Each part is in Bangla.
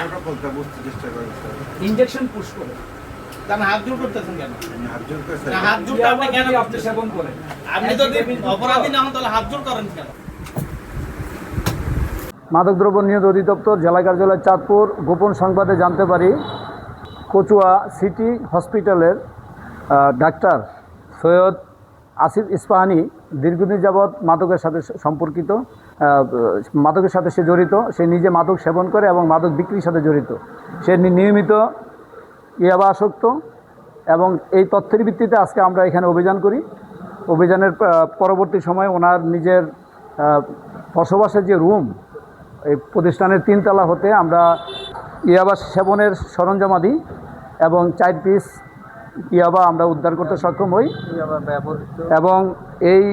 কথাটা বলতে বুঝতে চেষ্টা করেন স্যার। ইনজেকশন পুশ করে কেন হাত জোর করতেছেন কেন? আমি হাত জোর করে না, হাত জোরটা আপনি কেন আপনি করতেছেন? সেবন করেন আপনি যদি অপরাধী না হন তাহলে হাত জোর করেন কেন? মাদকদ্রব্য নিয়ন্ত্রণ অধিদপ্তর জেলা কার্যালয় চাঁদপুর গোপন সংবাদে জানতে পারি কচুয়া সিটি হসপিটালের ডাক্তার সৈয়দ আসিফ ইস্পাহানি দীর্ঘদিন যাবৎ মাদকের সাথে সম্পর্কিত, মাদকের সাথে সে জড়িত। সে নিজে মাদক সেবন করে এবং মাদক বিক্রির সাথে জড়িত। সে নিয়মিত ইয়াবা আসক্ত এবং এই তথ্যের ভিত্তিতে আজকে আমরা এখানে অভিযান করি। অভিযানের পরবর্তী সময় ওনার নিজের বসবাসের যে রুম, এই প্রতিষ্ঠানের 3 তলা হতে আমরা ইয়াবা সেবনের সরঞ্জামাদি এবং 4 পিস ইয়াবা আমরা উদ্ধার করতে সক্ষম হই এবং এই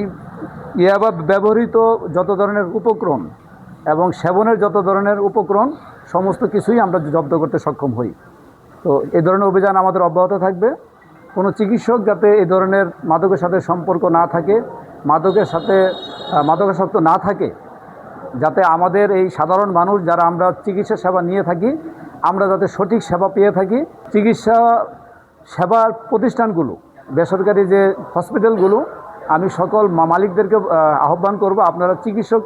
ইয়াবা ব্যবহৃত যত ধরনের উপকরণ এবং সেবনের যত ধরনের উপকরণ সমস্ত কিছুই আমরা জব্দ করতে সক্ষম হই। তো এই ধরনের অভিযান আমাদের অব্যাহত থাকবে। কোনো চিকিৎসক যাতে এই ধরনের মাদকের সাথে সম্পর্ক না থাকে, মাদকাসক্ত না থাকে, যাতে আমাদের এই সাধারণ মানুষ যারা আমরা চিকিৎসা সেবা নিয়ে থাকি আমরা যাতে সঠিক সেবা পেয়ে থাকি। চিকিৎসা সেবার প্রতিষ্ঠানগুলো, বেসরকারি যে হসপিটালগুলো, আমি সকল মালিকদেরকে আহ্বান করব আপনারা চিকিৎসক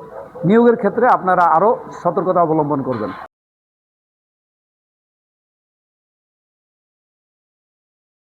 নিয়োগের ক্ষেত্রে আপনারা আরও সতর্কতা অবলম্বন করবেন।